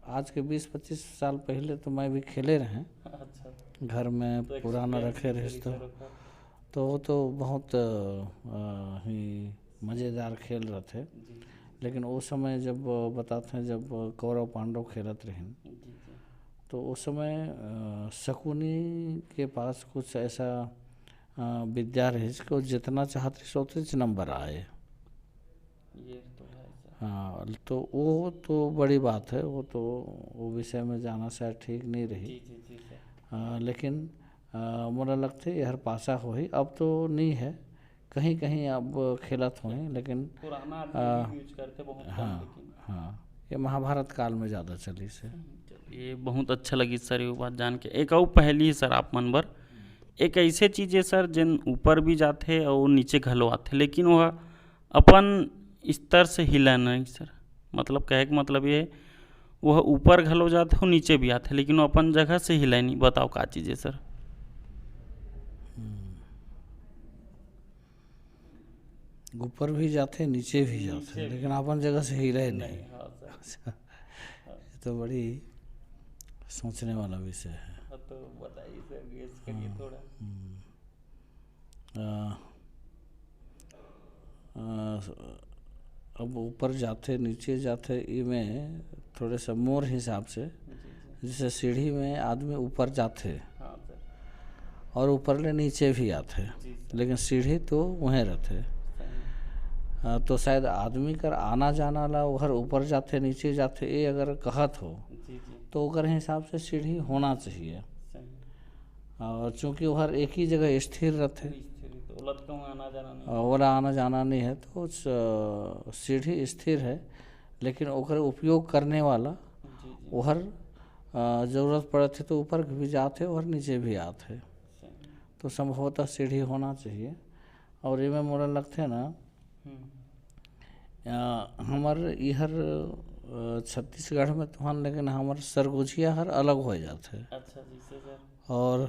आज के 20-25 साल पहले तो मैं भी खेले रहे घर में, पुराना रखे रहे, तो वो तो बहुत ही मज़ेदार खेल रहे थे। लेकिन उस समय जब बताते हैं जब कौरव पांडव खेलत रहे, तो उस समय शकुनी के पास कुछ ऐसा विद्या रही जिसको जितना चाहते सोते नंबर आए। हाँ, तो वो तो बड़ी बात है, वो तो वो विषय में जाना शायद ठीक नहीं रही। लेकिन मोला लगते हर पासा हो ही, अब तो नहीं है, कहीं कहीं अब खेलत हो, लेकिन पुराना यूज करते बहुत। हाँ, ये महाभारत काल में ज़्यादा चली से। ये बहुत अच्छा लगी सर ये बात जान के। एक और पहली सर आप मन बर, एक ऐसे चीज़ है सर जिन ऊपर भी जाते और नीचे घलो आते, लेकिन वह अपन स्तर से हिला नहीं सर। मतलब कहे का मतलब ये, वह ऊपर घलो जाते और नीचे भी आते, लेकिन वो अपन जगह से हिला नहीं। बताओ का चीज़ है सर? ऊपर भी जाते नीचे भी जाते, लेकिन अपन जगह से हिले नहीं। अच्छा, ये तो बड़ी सोचने वाला विषय है। तो बताइए सर, गेस करिए थोड़ा। अब ऊपर जाते नीचे जाते, इमें थोड़े सा मोर हिसाब से जैसे सीढ़ी में आदमी ऊपर जाते हाँ सर। और ऊपर ले नीचे भी आते, जी सर। लेकिन सीढ़ी तो वहीं रहते। सही। तो शायद आदमी कर आना जाना ला उधर ऊपर जाते नीचे जाते, ये अगर कहत हो जी जी। तो ओकर हिसाब से सीढ़ी होना चाहिए। सही। और चूँकि उधर एक ही जगह स्थिर रहते, स्थिर तो उलट कम आना जाना नहीं। वाला आना जाना नहीं है, तो सीढ़ी स्थिर है, लेकिन ओकर उपयोग करने वाला जी जी। उधर ज़रूरत पड़ते तो ऊपर भी जाते और नीचे भी आते। सही। तो संभवतः सीढ़ी होना चाहिए। और ये में मोरा लगते ना हमार इधर छत्तीसगढ़ में तो हन, लेकिन हमार सरगुजिया हर अलग हो जाते। अच्छा जी से सर। और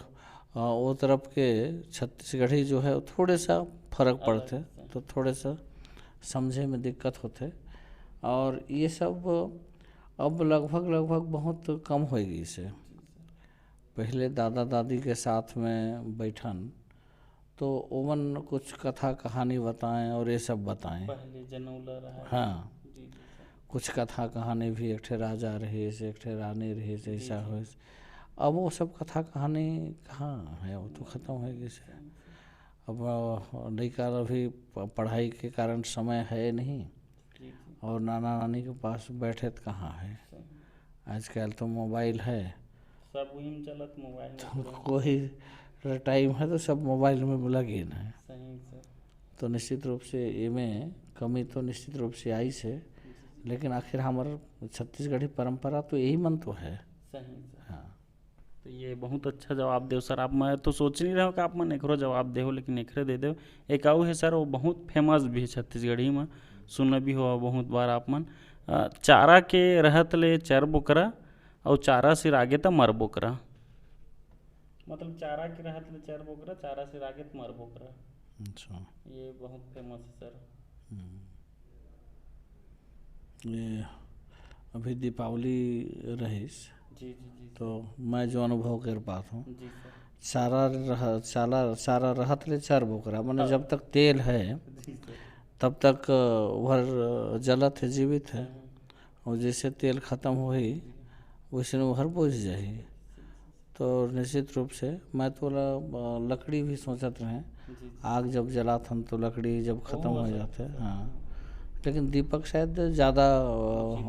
वो तरफ के छत्तीसगढ़ी जो है वो थोड़े सा फर्क पड़ते, तो थोड़े सा समझे में दिक्कत होते। और ये सब अब लगभग बहुत कम हो गई से। पहले दादा दादी के साथ में बैठन तो ओमन कुछ कथा कहानी बताएं और ये सब बताएं। पहले जनौला रहा। हाँ, जी जी सर। कुछ कथा कहानी भी, एक ठे राजा रहे से, एक ठे रानी रहे से, ऐसा हो। अब वो सब कथा कहानी कहाँ है, वो तो ख़त्म हो गई से। अब लड़का अभी पढ़ाई के कारण समय है नहीं, और नाना नानी के पास बैठे तो कहाँ है। आजकल तो मोबाइल है, सब वही में चलत मोबाइल में। तो कोई टाइम है तो सब मोबाइल में लगे न है। सही सर। तो निश्चित रूप से इमें कमी तो निश्चित रूप से आई से, लेकिन आखिर हमार छत्तीसगढ़ी परंपरा तो यही मन तो है। सही सर। हाँ, तो ये बहुत अच्छा जवाब दे सर आप। मैं तो सोच नहीं रहा हूँ कि आप मन एकरो जवाब दे हो, लेकिन एकरे दे दो। एक आऊ है सर, वो बहुत फेमस भी है छत्तीसगढ़ी में, सुन भी हो बहुत बार आप मन। चारा के रहत ले चर बोकरा और चारा सिर आगे तो मर बोकरा। मतलब चारा के रहत ले चर बोकरा, चारा सिर आगे तो मर बोकरा। अच्छा। ये बहुत फेमस है सर। ये अभी दीपावली रहीस, जी जी जी। तो मैं जो अनुभव कर पाता हूँ, जी सर। सारा रहत ले चार बोकरा, मैंने जब तक तेल है जी सर। तब तक वह जलत है, जीवित है। और जैसे तेल ख़त्म हो ही वैसे वह बुझ जाही। तो निश्चित रूप से मैं तो लकड़ी भी सोचत रहे, आग जब जलात हम तो लकड़ी जब ख़त्म हो जाते। हाँ, लेकिन दीपक शायद ज़्यादा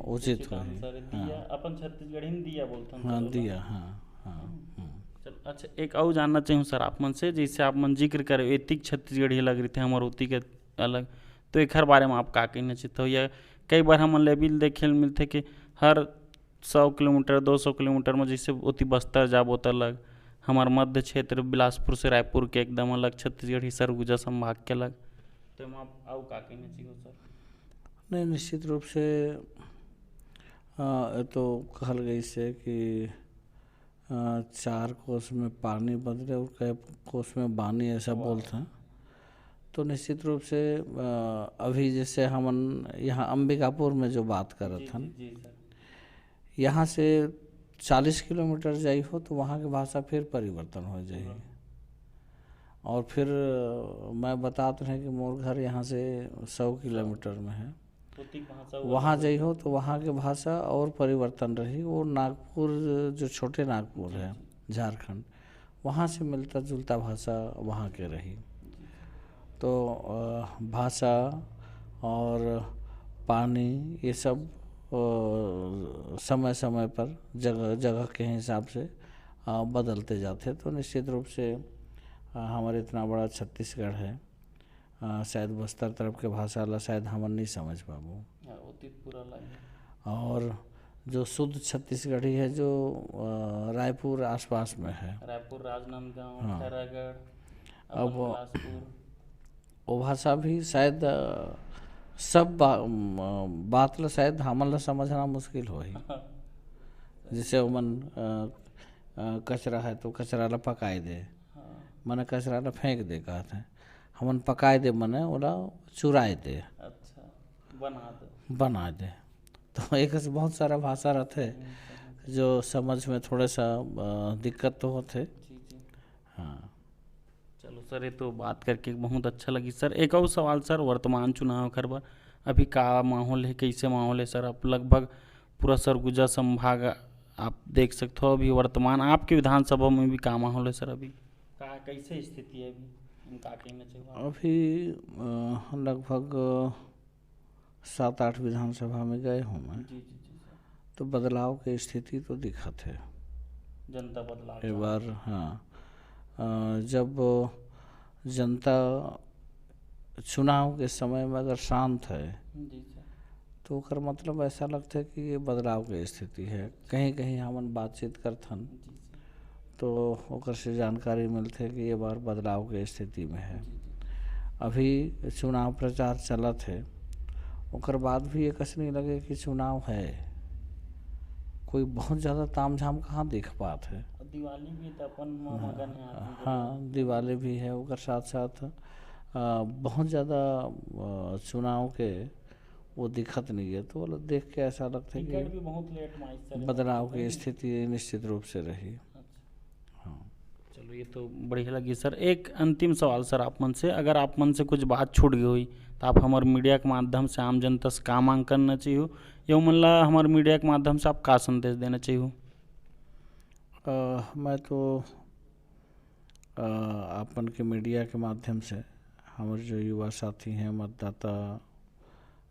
उचित हो। दिया अपन छत्तीसगढ़ी में दिया बोलते हैं। हाँ, दिया। हाँ। अच्छा, एक और जानना चाहिए सर आप मन से, जैसे आप मन जिक्र करे एतिक छत्तीसगढ़ी अलग रही थे, हमारे उती के अलग, तो एक हर बारे में आप का कहना चाहते हो? या कई बार हम लेबिल देखे मिलते कि हर 100 किलोमीटर 200 किलोमीटर में जैसे उती बस्तर जाबो तो अलग, हमारे मध्य क्षेत्र बिलासपुर से रायपुर के एकदम अलग, छत्तीसगढ़ी सरगुजा संभाग के अलग, तो हम आप आऊ का कहना चाहिए सर? नहीं, निश्चित रूप से तो कहल गई से कि 4 कोस में पानी बदले और कई कोस में बानी, ऐसा बोलते हैं। तो निश्चित रूप से अभी जैसे हम यहाँ अंबिकापुर में जो बात कर रहे थे, यहाँ से 40 किलोमीटर जाई हो तो वहाँ की भाषा फिर परिवर्तन हो जाएगी। और फिर मैं बताते हैं कि मोर घर यहाँ से 100 किलोमीटर में है, वहाँ जाइ हो तो वहाँ की भाषा और परिवर्तन रही। वो नागपुर, जो छोटे नागपुर है झारखंड, वहाँ से मिलता जुलता भाषा वहाँ के रही। तो भाषा और पानी ये सब समय समय पर जगह जगह के हिसाब से बदलते जाते। तो निश्चित रूप से हमारे इतना बड़ा छत्तीसगढ़ है, शायद बस्तर तरफ के भाषा ला शायद हम नहीं समझ पाबो। और जो शुद्ध छत्तीसगढ़ी है जो रायपुर आसपास में है, रायपुर, राजनांदगांव, खैरागढ़, अब वो भाषा भी शायद सब बात ला शायद हमन ला समझना मुश्किल हो ही। जैसे मन कचरा है तो कचरा ला पकाए दे, मैंने कचरा ला फेंक दे कहते हैं, हमन पकाए दे मैंने ओला चुराए दे। अच्छा, बना दे। तो एक बहुत सारा भाषा रहते जो समझ में थोड़ा सा दिक्कत तो होते। हाँ, चलो सर, ये तो बात करके बहुत अच्छा लगी सर। एक और सवाल सर, वर्तमान चुनाव खबर अभी का माहौल है, कैसे माहौल है सर? अब लगभग पूरा सरगुजा संभाग आप देख सकते हो अभी वर्तमान आपके विधानसभा में भी का माहौल है सर? अभी का कैसे स्थिति है अभी, हम का कहना चाहिए? अभी लगभग 7-8 विधानसभा में गए हूँ मैं, जी जी जी सर। तो बदलाव की स्थिति तो दिखत है। जनता बदलाव एक बार हाँ, जब जनता चुनाव के समय में अगर शांत है जी सर, तो ओकर मतलब ऐसा लगता है कि ये बदलाव की स्थिति है। कहीं कहीं हमन बातचीत करथन जी सर, तो ओकर से जानकारी मिलते है कि ये बार बदलाव के स्थिति में है। जी जी अभी चुनाव प्रचार चलत है, ओकर बाद भी ये कस नहीं लगे कि चुनाव है। कोई बहुत ज़्यादा तामझाम कहाँ दिख पात है। और दिवाली भी तो अपन मगन है आदमी के हाँ, दिवाली भी है, ओकर साथ साथ बहुत ज़्यादा चुनाव के वो दिखत नहीं है। तो मतलब देख के ऐसा लगता है टिकट भी कि बहुत लेट माइस सर। बदलाव की स्थिति निश्चित रूप से रही। हाँ, चलो ये तो बढ़िया लगी सर। एक अंतिम सवाल सर आप मन से, अगर आप मन से कुछ बात छूट गई हुई तो आप हमारे मीडिया के माध्यम से आम जनता से का मांग करना चाहिए, या मन ला हमारे मीडिया के माध्यम से आप का संदेश देना चाहिए? मैं तो अपन के मीडिया के माध्यम से हमारे जो युवा साथी हैं, मतदाता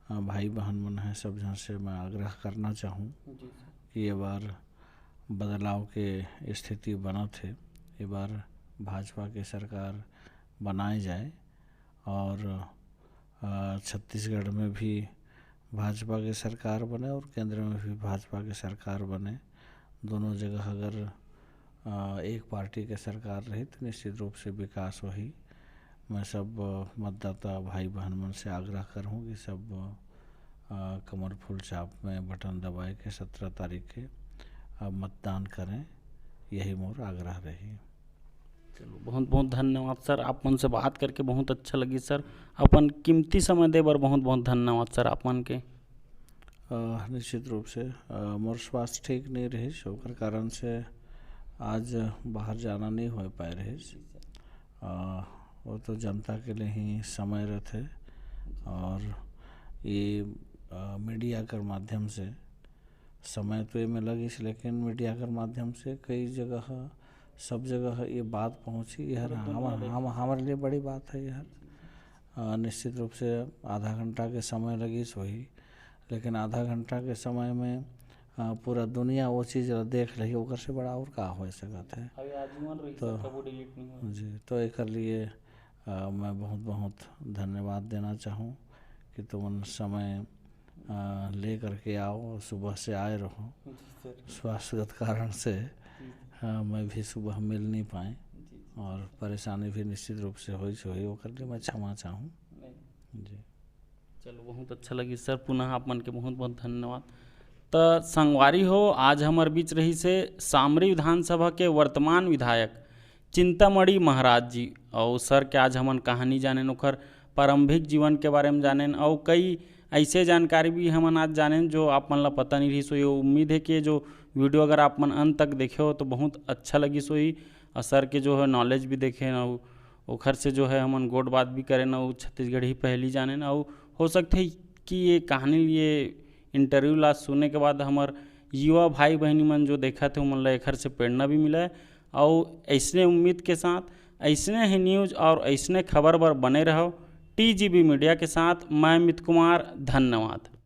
भाई बहन मन हैं, सब जन से मैं आग्रह करना चाहूँ कि ये बार बदलाव के स्थिति बना थे। ये बार भाजपा की सरकार बनाई जाए और छत्तीसगढ़ में भी भाजपा की सरकार बने और केंद्र में भी भाजपा की सरकार बने। दोनों जगह अगर एक पार्टी की सरकार रही तो निश्चित रूप से विकास होही। मैं सब मतदाता भाई बहन मन से आग्रह करूँ कि सब कमल फूल चाप में बटन दबाए के 17 तारीख के मतदान करें, यही मोर आग्रह रही। चलो बहुत बहुत धन्यवाद सर, आप मन से बात करके बहुत अच्छा लगी सर। अपन कीमती समय दे बर बहुत बहुत धन्यवाद सर आप मन के। निश्चित रूप से मोर स्वास्थ्य ठीक नहीं रही, ओकर कारण से आज बाहर जाना नहीं हो पाए रहे। वो तो जनता के लिए ही समय रहते और ये मीडिया के माध्यम से समय तो ये में लगी, लेकिन मीडिया के माध्यम से कई जगह सब जगह ये बात पहुंची। यार हमारे लिए बड़ी बात है यार। निश्चित रूप से आधा घंटा के समय लगी सोही, लेकिन आधा घंटा के समय में पूरा दुनिया वो चीज़ देख रही, ओकर से बड़ा और का हो सकता है। तो जी, तो एक लिए मैं बहुत बहुत धन्यवाद देना चाहूँ कि तुम समय ले करके आओ, सुबह से आए रहो। स्वास्थ्यगत कारण से मैं भी सुबह मिल नहीं पाए और परेशानी भी निश्चित रूप से हुई ओकर लिए मैं क्षमा चाहूँ जी। चलो बहुत अच्छा लगी सर, पुनः आप मन के बहुत बहुत धन्यवाद। तो संगवारी हो, आज हमारे बीच रही से सामरी विधानसभा के वर्तमान विधायक चिंतामणि महाराज जी, और सर के आज हमन कहानी जानेन, ओकर प्रारंभिक जीवन के बारे में जानेन और कई ऐसे जानकारी भी हमन आज जानेन जो आप मन ला पता नहीं रही। सो ये उम्मीद है कि जो वीडियो अगर आप मन अंत तक देखे हो तो बहुत अच्छा लगी सोई, और सर के जो है नॉलेज भी देखे ना, ओखर से जो है हमन गोट बात भी करें ना, छत्तीसगढ़ ही पहली जाने ना। हो सकते है कि ये कहानी ये इंटरव्यू ला सुनने के बाद हमार युवा भाई बहनी मन जो देखा थे उमन ला एखर से प्रेरणा भी मिला है। और ऐसने उम्मीद के साथ ऐसने ही न्यूज़ और ऐसने खबर बर बने रहो टीजीबी मीडिया के साथ। मैं अमित कुमार, धन्यवाद।